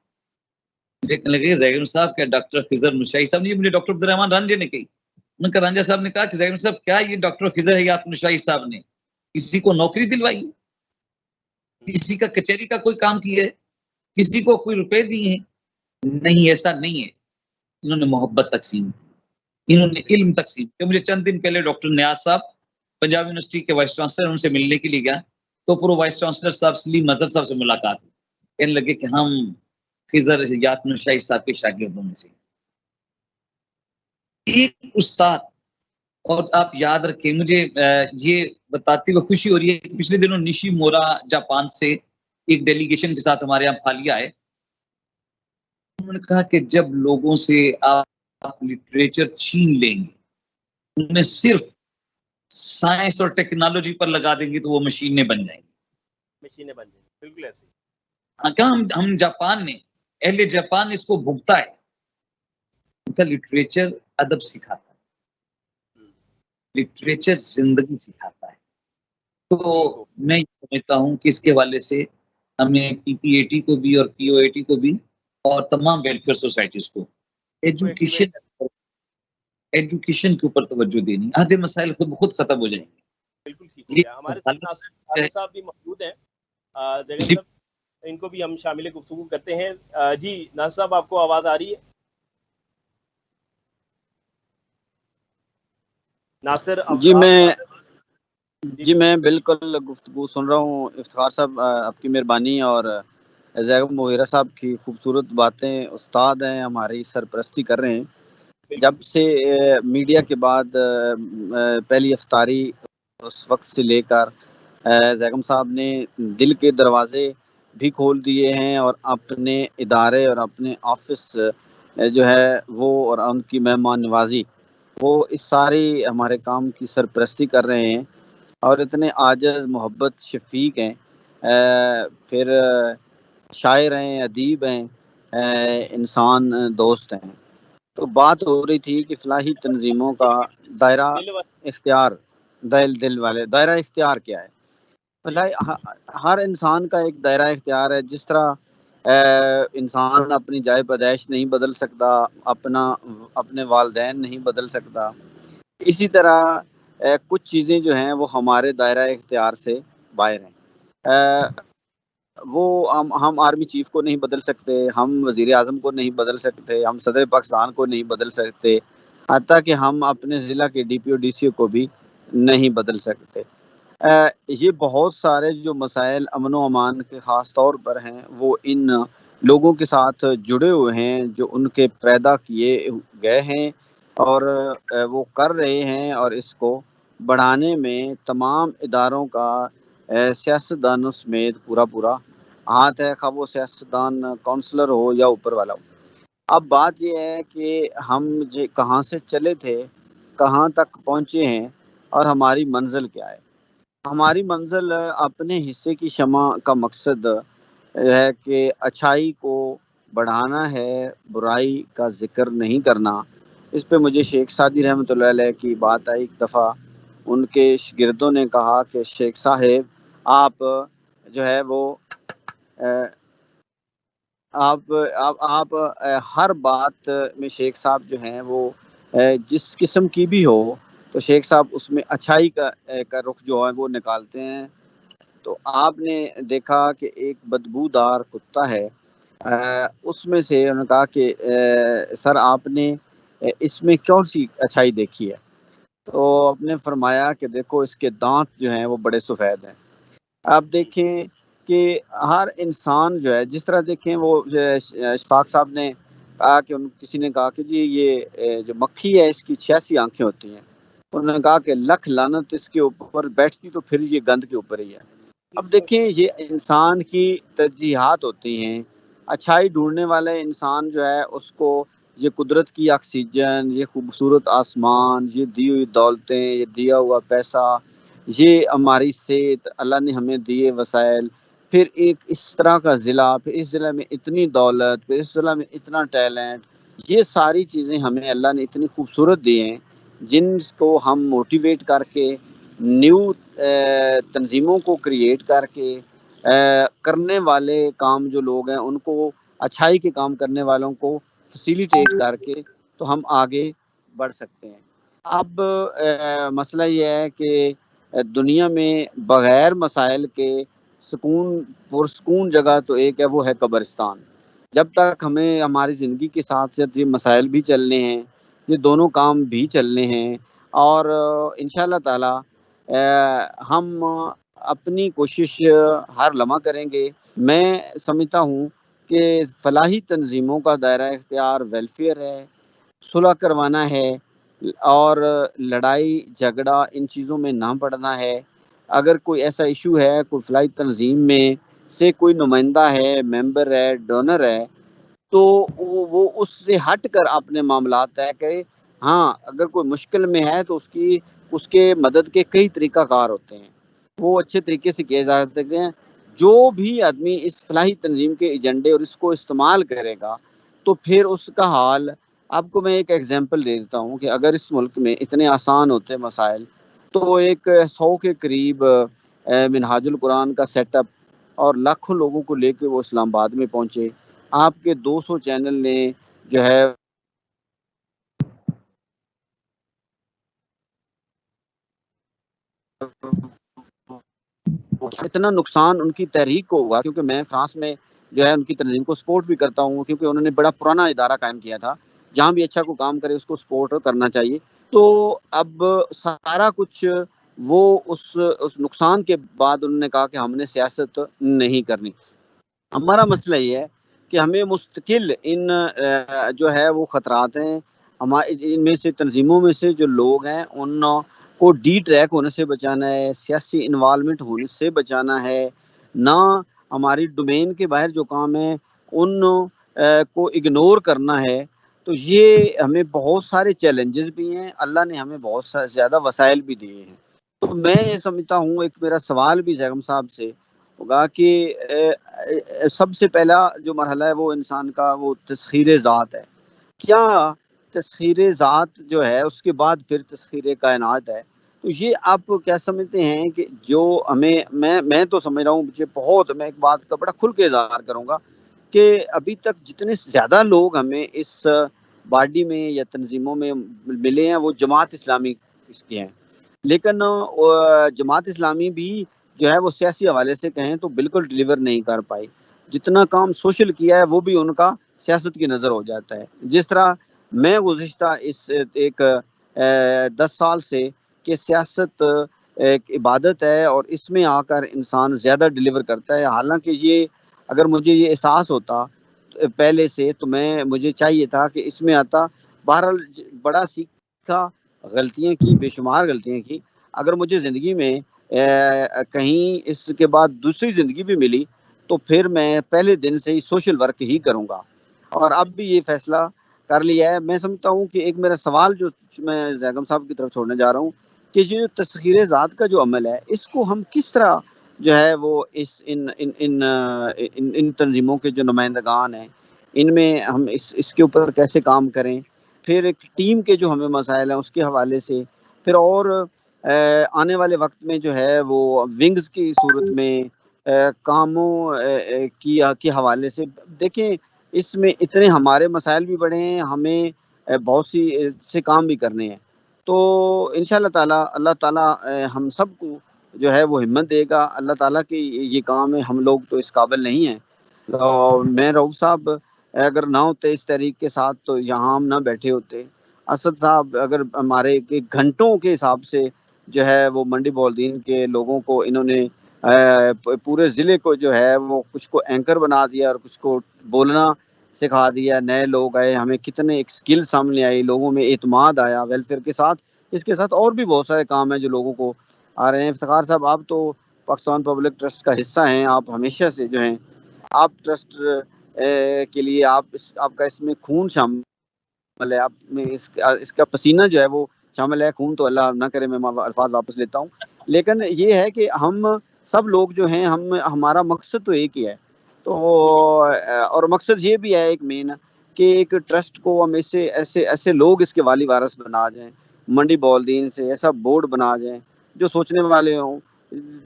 دیکھنے لگے زیگن صاحب کیا ڈاکٹر خضر نشائی صاحب نے, مجھے ڈاکٹر عبد الرحمان رانجے نے کہی. انہوں نے کہا رانجا صاحب نے کہا کہ زیگن صاحب کیا یہ ڈاکٹر خضر حیات نشائی صاحب نے کسی کو نوکری دلوائی, کسی کا کچہری کا کوئی کام کیا ہے, کسی کو کوئی روپے دیے ہیں؟ نہیں, ایسا نہیں ہے. انہوں نے محبت تقسیم کی, انہوں نے علم تقسیم کیا. مجھے چند دن پہلے ڈاکٹر نیاز صاحب پنجاب یونیورسٹی کے وائس چانسلر, ان سے ملنے کے لیے گیا تو پورو وائس چانسلر صاحب سلیم اظہر صاحب سے ملاقات ہوئی. کہنے لگے کہ ہم خضر حیات نشائی صاحب کے شاگردوں میں سے ایک استاد. اور آپ یاد رکھیں, مجھے یہ بتاتے ہوئے خوشی ہو رہی ہے کہ پچھلے دنوں نشی مورا جاپان سے ایک ڈیلیگیشن کے ساتھ ہمارے یہاں پھالیا ہے. انہوں نے کہا کہ جب لوگوں سے آپ لٹریچر چھین لیں گے, انہیں صرف سائنس اور ٹیکنالوجی پر لگا دیں گے تو وہ مشینیں بن جائیں گی. بالکل ایسے ہم جاپان نے, اہل جاپان اس کو بھگتا ہے. ان کا لٹریچر ادب سکھاتا ہے, لٹریچر زندگی سکھاتا ہے. تو میں یہ سمجھتا ہوں کہ اس کے حوالے سے ہمیں پی پی اے ٹی کو بھی اور پی او اے ٹی کو بھی اور تمام ویلفیئر سوسائٹیز کو ایجوکیشن کے اوپر توجہ دینی. آدھے مسائل خود ختم ہو جائیں گے. بالکل ٹھیک ہو گیا. ہمارے ناصر صاحب بھی موجود ہیں, زیگن صاحب ان کو بھی ہم شامل گفتگو کرتے ہیں. جی ناصر صاحب, آپ کو آواز آ رہی ہے؟ ناصر جی میں بالکل گفتگو سن رہا ہوں. افتخار صاحب آپ کی مہربانی, اور زیگن مغیرہ صاحب کی خوبصورت باتیں. استاد ہیں, ہماری سرپرستی کر رہے ہیں. جب سے میڈیا کے بعد پہلی افطاری اس وقت سے لے کر زیگم صاحب نے دل کے دروازے بھی کھول دیے ہیں, اور اپنے ادارے اور اپنے آفس جو ہے وہ, اور ان کی مہمان نوازی, وہ اس ساری ہمارے کام کی سرپرستی کر رہے ہیں. اور اتنے عاجز, محبت, شفیق ہیں, پھر شاعر ہیں, ادیب ہیں, انسان دوست ہیں. تو بات ہو رہی تھی کہ فلاحی تنظیموں کا دائرہ اختیار, دل والے دائرہ اختیار کیا ہے. ہر انسان کا ایک دائرہ اختیار ہے. جس طرح انسان اپنی جائے پیدائش نہیں بدل سکتا, اپنے والدین نہیں بدل سکتا, اسی طرح کچھ چیزیں جو ہیں وہ ہمارے دائرہ اختیار سے باہر ہیں. وہ ہم آرمی چیف کو نہیں بدل سکتے, ہم وزیر اعظم کو نہیں بدل سکتے, ہم صدر پاکستان کو نہیں بدل سکتے, حتیٰ کہ ہم اپنے ضلع کے D P O D C او کو بھی نہیں بدل سکتے. یہ بہت سارے جو مسائل امن و امان کے خاص طور پر ہیں وہ ان لوگوں کے ساتھ جڑے ہوئے ہیں جو ان کے پیدا کیے گئے ہیں, اور وہ کر رہے ہیں. اور اس کو بڑھانے میں تمام اداروں کا سیاستدانوں سمیت پورا ہاتھ ہے, خواہ وہ سیاستدان کونسلر ہو یا اوپر والا ہو. اب بات یہ ہے کہ ہم کہاں سے چلے تھے, کہاں تک پہنچے ہیں, اور ہماری منزل کیا ہے. ہماری منزل اپنے حصے کی شمع کا مقصد ہے کہ اچھائی کو بڑھانا ہے، برائی کا ذکر نہیں کرنا. اس پہ مجھے شیخ سعدی رحمۃ اللہ علیہ کی بات آئی. ایک دفعہ ان کے شاگردوں نے کہا کہ شیخ صاحب آپ جو ہے وہ آپ ہر بات میں شیخ صاحب جو ہیں وہ جس قسم کی بھی ہو تو شیخ صاحب اس میں اچھائی کا رخ جو ہے وہ نکالتے ہیں. تو آپ نے دیکھا کہ ایک بدبودار کتا ہے، اس میں سے انہوں نے کہا کہ سر آپ نے اس میں کون سی اچھائی دیکھی ہے؟ تو آپ نے فرمایا کہ دیکھو اس کے دانت جو ہیں وہ بڑے سفید ہیں. آپ دیکھیں کہ ہر انسان جو ہے جس طرح دیکھیں وہ اشفاق صاحب نے کہا کہ کسی نے کہا کہ جی یہ جو مکھی ہے اس کی 86 آنکھیں ہوتی ہیں. انہوں نے کہا کہ لکھ لعنت اس کے اوپر بیٹھتی تو پھر یہ گند کے اوپر ہی ہے. اب دیکھیں یہ انسان کی ترجیحات ہوتی ہیں. اچھائی ڈھونڈنے والے انسان جو ہے اس کو یہ قدرت کی آکسیجن، یہ خوبصورت آسمان، یہ دی ہوئی دولتیں، یہ دیا ہوا پیسہ، یہ ہماری صحت، اللہ نے ہمیں دیے وسائل، پھر ایک اس طرح کا ضلع، پھر اس ضلع میں اتنی دولت، پھر اس ضلع میں اتنا ٹیلنٹ، یہ ساری چیزیں ہمیں اللہ نے اتنی خوبصورت دی ہیں جن کو ہم موٹیویٹ کر کے نیو تنظیموں کو کریٹ کر کے کرنے والے کام جو لوگ ہیں ان کو اچھائی کے کام کرنے والوں کو فیسیلیٹیٹ کر کے تو ہم آگے بڑھ سکتے ہیں. اب مسئلہ یہ ہے کہ دنیا میں بغیر مسائل کے پرسکون جگہ تو ایک ہے، وہ ہے قبرستان. جب تک ہمیں ہماری زندگی کے ساتھ ساتھ یہ مسائل بھی چلنے ہیں، یہ دونوں کام بھی چلنے ہیں، اور انشاءاللہ تعالی ہم اپنی کوشش ہر لمحہ کریں گے. میں سمجھتا ہوں کہ فلاحی تنظیموں کا دائرہ اختیار ویلفیئر ہے، صلح کروانا ہے اور لڑائی جھگڑا ان چیزوں میں نہ پڑنا ہے. اگر کوئی ایسا ایشو ہے، کوئی فلاحی تنظیم میں سے کوئی نمائندہ ہے، ممبر ہے، ڈونر ہے، تو وہ اس سے ہٹ کر اپنے معاملات طے کرے. ہاں اگر کوئی مشکل میں ہے تو اس کے مدد کے کئی طریقہ کار ہوتے ہیں، وہ اچھے طریقے سے کیے جا سکتے ہیں. جو بھی آدمی اس فلاحی تنظیم کے ایجنڈے اور اس کو استعمال کرے گا تو پھر اس کا حال، آپ کو میں ایک ایگزامپل دے دیتا ہوں کہ اگر اس ملک میں اتنے آسان ہوتے مسائل تو ایک 100 کے قریب منہاج القرآن کا سیٹ اپ اور لاکھوں لوگوں کو لے کے وہ اسلام آباد میں پہنچے. آپ کے 200 چینل نے جو ہے اتنا نقصان ان کی تحریک کو ہوا، کیونکہ میں فرانس میں جو ہے ان کی تنظیم کو سپورٹ بھی کرتا ہوں، کیونکہ انہوں نے بڑا پرانا ادارہ قائم کیا تھا. جہاں بھی اچھا کو کام کرے اس کو سپورٹ کرنا چاہیے. تو اب سارا کچھ وہ اس نقصان کے بعد انہوں نے کہا کہ ہم نے سیاست نہیں کرنی. ہمارا مسئلہ یہ ہے کہ ہمیں مستقل ان جو ہے وہ خطرات ہیں، ان میں سے تنظیموں میں سے جو لوگ ہیں ان کو ڈی ٹریک ہونے سے بچانا ہے، سیاسی انوالومنٹ ہونے سے بچانا ہے، نہ ہماری ڈومین کے باہر جو کام ہے ان کو اگنور کرنا ہے. تو یہ ہمیں بہت سارے چیلنجز بھی ہیں، اللہ نے ہمیں بہت زیادہ وسائل بھی دیے ہیں. تو میں یہ سمجھتا ہوں، ایک میرا سوال بھی زیغم صاحب سے ہوگا کہ سب سے پہلا جو مرحلہ ہے وہ انسان کا وہ تسخیر ذات ہے. کیا تسخیر ذات جو ہے اس کے بعد پھر تسخیر کائنات ہے؟ تو یہ آپ کیا سمجھتے ہیں کہ جو ہمیں میں تو سمجھ رہا ہوں مجھے بہت، میں ایک بات کا بڑا کھل کے اظہار کروں گا کہ ابھی تک جتنے زیادہ لوگ ہمیں اس باڈی میں یا تنظیموں میں ملے ہیں وہ جماعت اسلامی اس کے ہیں، لیکن جماعت اسلامی بھی جو ہے وہ سیاسی حوالے سے کہیں تو بالکل ڈیلیور نہیں کر پائی. جتنا کام سوشل کیا ہے وہ بھی ان کا سیاست کی نظر ہو جاتا ہے. جس طرح میں گزشتہ اس ایک 10 سال سے کہ سیاست ایک عبادت ہے اور اس میں آ کر انسان زیادہ ڈیلیور کرتا ہے. حالانکہ یہ اگر مجھے یہ احساس ہوتا پہلے سے تو مجھے چاہیے تھا کہ اس میں آتا. بہرحال بڑا سیکھا، غلطیاں کی، بے شمار غلطیاں کی. اگر مجھے زندگی میں کہیں اس کے بعد دوسری زندگی بھی ملی تو پھر میں پہلے دن سے ہی سوشل ورک ہی کروں گا، اور اب بھی یہ فیصلہ کر لیا ہے. میں سمجھتا ہوں کہ ایک میرا سوال جو میں زیغم صاحب کی طرف چھوڑنے جا رہا ہوں کہ یہ تسخیر ذات کا جو عمل ہے اس کو ہم کس طرح جو ہے وہ ان تنظیموں کے جو نمائندگان ہیں ان میں ہم اس کے اوپر کیسے کام کریں. پھر ایک ٹیم کے جو ہمیں مسائل ہیں اس کے حوالے سے، پھر اور آنے والے وقت میں جو ہے وہ ونگز کی صورت میں کاموں کے حوالے سے دیکھیں اس میں اتنے ہمارے مسائل بھی بڑے ہیں، ہمیں بہت سے کام بھی کرنے ہیں. تو انشاءاللہ تعالی اللہ تعالی ہم سب کو جو ہے وہ ہمت دے گا. اللہ تعالیٰ کی یہ کام ہے، ہم لوگ تو اس قابل نہیں ہیں. میں رؤوف صاحب اگر نہ ہوتے اس تحریک کے ساتھ تو یہاں ہم نہ بیٹھے ہوتے. اسد صاحب اگر ہمارے گھنٹوں کے حساب سے جو ہے وہ منڈی بولدین کے لوگوں کو انہوں نے پورے ضلع کو جو ہے وہ کچھ کو اینکر بنا دیا اور کچھ کو بولنا سکھا دیا. نئے لوگ آئے، ہمیں کتنے ایک سکل سامنے آئی، لوگوں میں اعتماد آیا ویلفیئر کے ساتھ. اس کے ساتھ اور بھی بہت سارے کام ہیں جو لوگوں کو آ رہے ہیں. افتخار صاحب آپ تو پاکستان پبلک ٹرسٹ کا حصہ ہیں، آپ ہمیشہ سے جو ہیں آپ ٹرسٹ کے لیے آپ کا اس میں خون شامل ہے، آپ میں اس کا پسینہ جو ہے وہ شامل ہے. خون تو اللہ نہ کرے، میں الفاظ واپس لیتا ہوں. لیکن یہ ہے کہ ہم سب لوگ جو ہیں ہمارا مقصد تو ایک ہی ہے. تو اور مقصد یہ بھی ہے ایک مین کہ ایک ٹرسٹ کو ہم ایسے لوگ اس کے والی وارث بنا جائیں، منڈی بولدین سے ایسا بورڈ بنا جائیں جو سوچنے والے ہوں.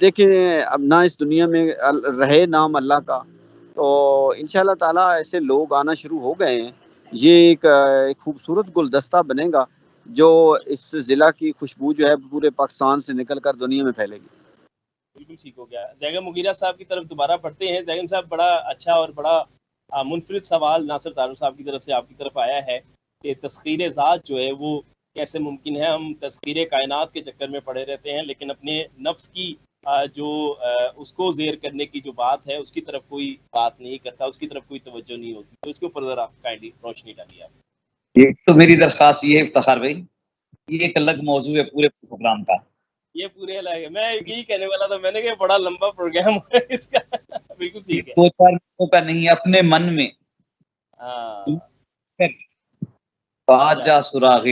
دیکھیں اب نہ اس دنیا میں رہے نام اللہ کا، تو انشاءاللہ تعالی ایسے لوگ آنا شروع ہو گئے ہیں. یہ ایک خوبصورت گلدستہ بنے گا جو اس ضلع کی خوشبو جو ہے پورے پاکستان سے نکل کر دنیا میں پھیلے گی. بالکل ٹھیک ہو گیا. زیغم مغیرہ صاحب کی طرف دوبارہ پڑھتے ہیں. زیغم صاحب بڑا اچھا اور بڑا منفرد سوال ناصر طارق صاحب کی طرف سے آپ کی طرف آیا ہے کہ تسخیر ذات جو ہے وہ کیسے ممکن ہے. ہم تسخیر کائنات کے چکر میں پڑے رہتے ہیں لیکن اپنے نفس کی جو اس کو زیر کرنے کی جو بات ہے اس کی طرف کوئی بات نہیں کرتا، اس کی طرف کوئی توجہ نہیں ہوتی. تو اس کے اوپر ذرا کائنڈلی روشنی ڈالیے آپ. یہ تو میری درخواست یہ ہے افتخار بھائی، یہ ایک الگ موضوع ہے پورے پروگرام کا. یہ پورے الگ ہے. میں یہی کہنے والا تھا، میں نے کہا بڑا لمبا پروگرام ہے اس کا. بالکل ٹھیک ہے. 2-4 منٹوں کا نہیں، اپنے من میں جا سراغ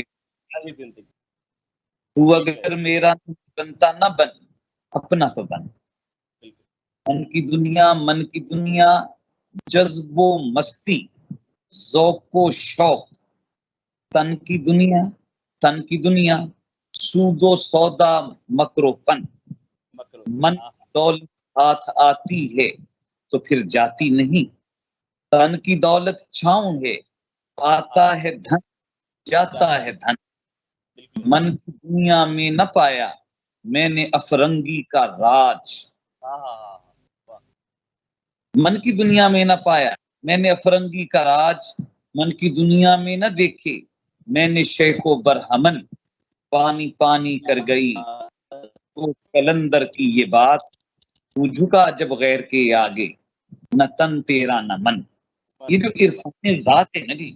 تو اگر میرا بنتا نہ بن اپنا تو بن. من کی دنیا جذب و مستی ذوق و شوق، تن کی دنیا سود و سودا مکر و فن. من دولت ہاتھ آتی ہے تو پھر جاتی نہیں، تن کی دولت چھاؤں ہے، آتا ہے دھن جاتا ہے دھن. من کی دنیا میں نہ پایا میں نے افرنگی کا راج. من کی دنیا میں نہ پایا میں نے افرنگی کا راج، من کی دنیا میں نہ دیکھے میں نے شیخ و برہمن. پانی پانی کر گئی تو کلندر کی یہ بات، تو جھکا جب غیر کے آگے نہ تن تیرا نہ من. یہ جو عرفان ذات ہے نا جی،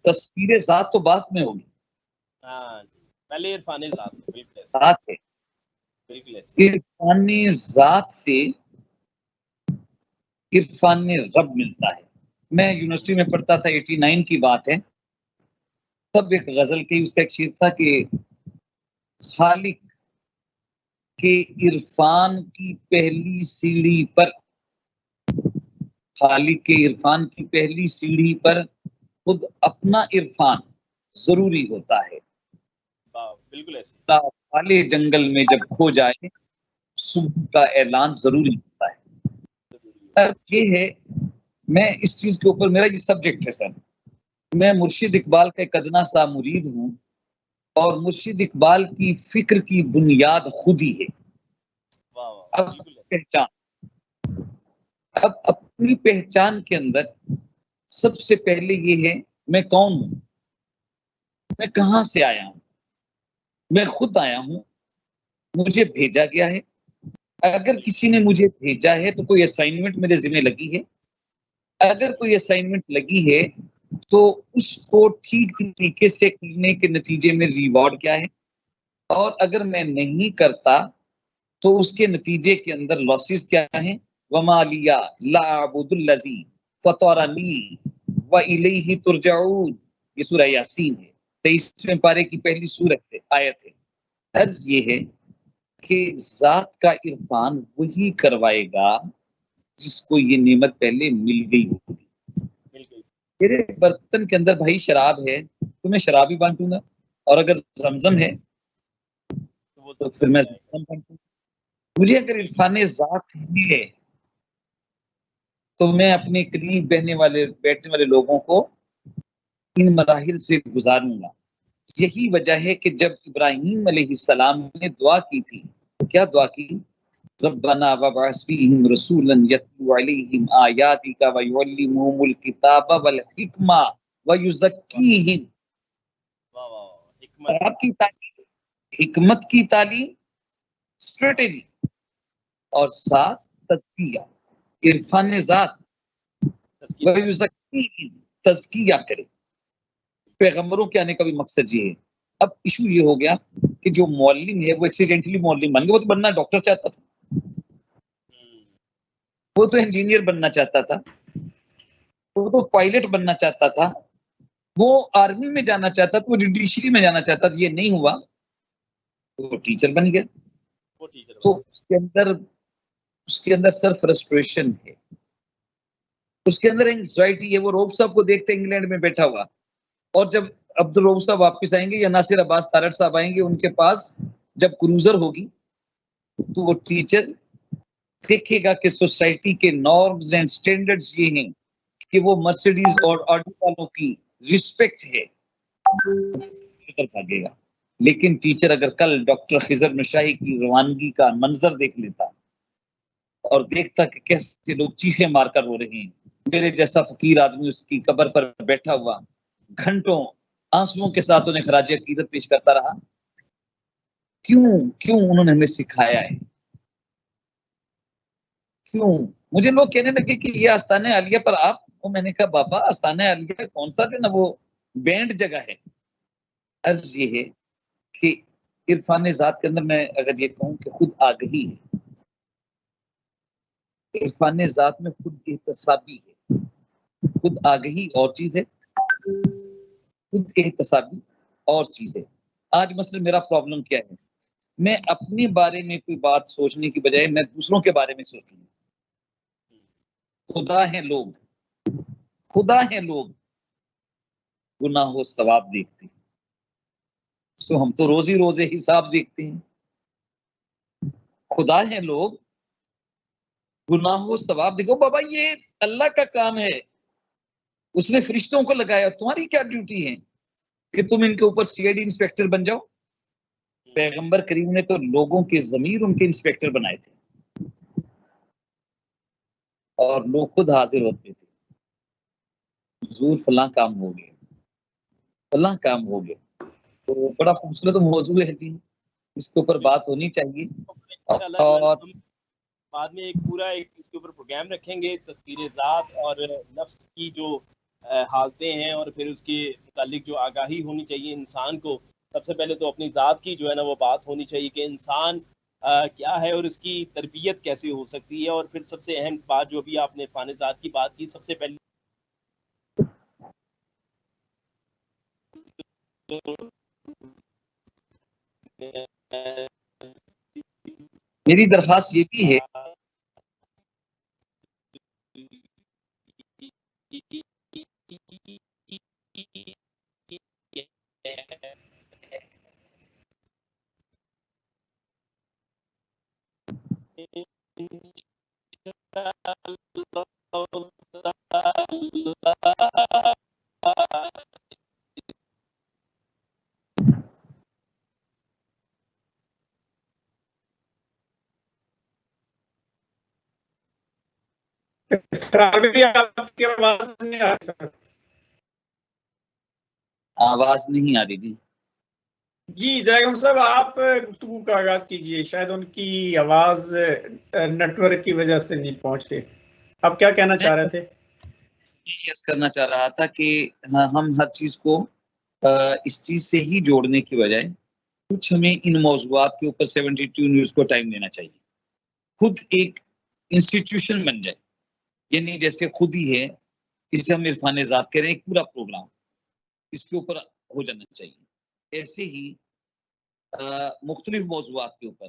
تصویر ذات تو بعد میں ہوگی. پہلے عرفان ذات ہے. عرفان ذات سے عرفان رب ملتا ہے. میں یونیورسٹی میں پڑھتا تھا، 89 کی بات ہے. تب ایک غزل کی اس کا ایک شعر تھا کہ خالق کے عرفان کی پہلی سیڑھی پر، خالق کے عرفان کی پہلی سیڑھی پر خود اپنا عرفان ضروری ہوتا ہے. بالکل ایسے کالے جنگل میں جب کھو جائے صبح کا اعلان ضروری ہوتا ہے. یہ ہے، میں اس چیز کے اوپر میرا یہ سبجیکٹ ہے سر. میں مرشد اقبال کا ایک ادنا سا مرید ہوں اور مرشد اقبال کی فکر کی بنیاد خود ہی ہے. اب اپنی پہچان کے اندر سب سے پہلے یہ ہے میں کون ہوں، میں کہاں سے آیا ہوں. میں خود آیا ہوں، مجھے بھیجا گیا ہے. اگر کسی نے مجھے بھیجا ہے تو کوئی اسائنمنٹ میرے ذمہ لگی ہے. اگر کوئی اسائنمنٹ لگی ہے تو اس کو ٹھیک طریقے سے کرنے کے نتیجے میں ریوارڈ کیا ہے، اور اگر میں نہیں کرتا تو اس کے نتیجے کے اندر لاسز کیا ہیں. وما لیا لا اعبد الذی فطرنی والیہ ترجعون. یہ سورہ یاسین ہے، 23ویں پارے کی پہلی سورت ہے، آیت ہے. عرض یہ ہے کہ ذات کا عرفان وہی کروائے گا جس کو یہ نعمت پہلے مل گئی ہوگی. بالکل میرے برتن کے اندر بھائی شراب ہے تو میں شراب ہی بانٹوں گا، اور اگر زمزم ہے تو وہ تو سب پھر میں جائے گا. زمزم بانٹوں گا. مجھے اگر عرفان ذات ہے تو میں اپنے قریب بیٹھنے والے لوگوں کو ان مراحل سے گزاروں گا. یہی وجہ ہے کہ جب ابراہیم علیہ السلام نے دعا کی تھی تو کیا دعا کی؟ ربنا وابعث فیہم رسولا یتلو علیہم آیاتک ویعلمہم الکتاب والحکمہ ویزکیہم. واہ واہ واہ، حکمت. آپ کی تعلیم، حکمت کی تعلیم، اسٹریٹجی، اور ساتھ تزکیہ، عرفان ذات. تزکیہ. ویزکیہم، تزکیہ کرے. پیغمبروں کے آنے کا بھی مقصد یہ ہے. اب ایشو یہ ہو گیا کہ جو معلم ہے وہ ایکسیڈنٹلی معلم بن گیا. وہ تو بننا ڈاکٹر چاہتا تھا، وہ تو انجینئر بننا چاہتا تھا، وہ تو پائلٹ بننا چاہتا تھا، وہ آرمی میں جانا چاہتا تھا، وہ جوڈیشری میں جانا چاہتا تھا. یہ نہیں ہوا تو وہ ٹیچر بن گیا. وہ ٹیچر تو اس کے اندر سر فرسٹریشن ہے، اس کے اندر اینگزائٹی ہے. وہ روف صاحب کو دیکھتے انگلینڈ میں بیٹھا ہوا، اور جب عبد الروف صاحب واپس آئیں گے یا ناصر عباس تارڑ صاحب آئیں گے ان کے پاس جب کروزر ہوگی تو وہ ٹیچر دیکھے گا کہ سوسائٹی کے نارمز اینڈ سٹینڈرڈز یہ ہیں کہ وہ مرسیڈیز اور آڈی والوں کی رسپیکٹ ہے، بھاگے گا. لیکن ٹیچر اگر کل ڈاکٹر خضر نشاہی کی روانگی کا منظر دیکھ لیتا اور دیکھتا کہ کیسے لوگ چیخیں مار کر رو رہے ہیں، میرے جیسا فقیر آدمی اس کی قبر پر بیٹھا ہوا گھنٹوں آنسوؤں کے ساتھ انہیں خراج عقیدت پیش کرتا رہا. کیوں انہوں نے ہمیں سکھایا ہے. کیوں مجھے لوگ کہنے لگے کہ یہ آستانہ عالیہ پر آپ، میں نے کہا بابا آستانہ عالیہ کون سا جو نا وہ بینڈ جگہ ہے. عرض یہ ہے کہ عرفان ذات کے اندر میں اگر یہ کہوں کہ خود آگہی ہے، عرفان ذات میں خود احتسابی ہے. خود آگہی اور چیز ہے، خود احتسابی اور چیز ہے. آج مثلا میرا پرابلم کیا ہے، میں اپنے بارے میں کوئی بات سوچنے کی بجائے میں دوسروں کے بارے میں سوچوں. خدا ہیں لوگ گناہ و ثواب دیکھتے ہیں. تو ہم تو روزی روزے حساب دیکھتے ہیں. خدا ہیں لوگ گناہ و ثواب دیکھو. بابا یہ اللہ کا کام ہے، اس نے فرشتوں کو لگایا. تمہاری کیا ڈیوٹی ہے کہ تم ان کے اوپر سی آئی ڈی انسپیکٹر بن جاؤ؟ پیغمبر کریم نے تو لوگوں کے ضمیر ان کے انسپیکٹر بنائے تھے، اور لوگ خود حاضر ہوتے تھے، حضور فلاں کام ہو گیا، فلاں کام ہو گیا. تو بڑا خوبصورت موضوع ہے جی، اس کے اوپر بات ہونی چاہیے. انشاءاللہ اور ہم بعد میں ایک پورا اس کے اوپر پروگرام رکھیں گے، تذکیر ذات اور نفس کی جو حالتیں ہیں، اور پھر اس کے متعلق جو آگاہی ہونی چاہیے انسان کو. سب سے پہلے تو اپنی ذات کی جو ہے نا وہ بات ہونی چاہیے کہ انسان کیا ہے اور اس کی تربیت کیسے ہو سکتی ہے. اور پھر سب سے اہم بات جو بھی آپ نے عرفان ذات کی بات کی، سب سے پہلے میری درخواست یہ بھی ہے آپ کی آواز نہیں آ رہی. آواز نہیں آ رہی جی. جی جائگم صاحب آپ گفتگو کا آغاز کیجئے، شاید ان کی آواز نیٹ ورک کی وجہ سے نہیں پہنچ رہی. آپ کیا کہنا چاہ رہے تھے؟ یس کرنا چاہ رہا تھا کہ ہم ہر چیز کو اس چیز سے ہی جوڑنے کی بجائے کچھ ہمیں ان موضوعات کے اوپر 72 نیوز کو ٹائم دینا چاہیے. خود ایک انسٹیٹیوشن بن جائے، یعنی جیسے خود ہی ہے، اسے ہم عرفان ذات کہہ رہے ہیں، ایک پورا پروگرام اس کے اوپر ہو جانا چاہیے. ایسے ہی مختلف موضوعات کے اوپر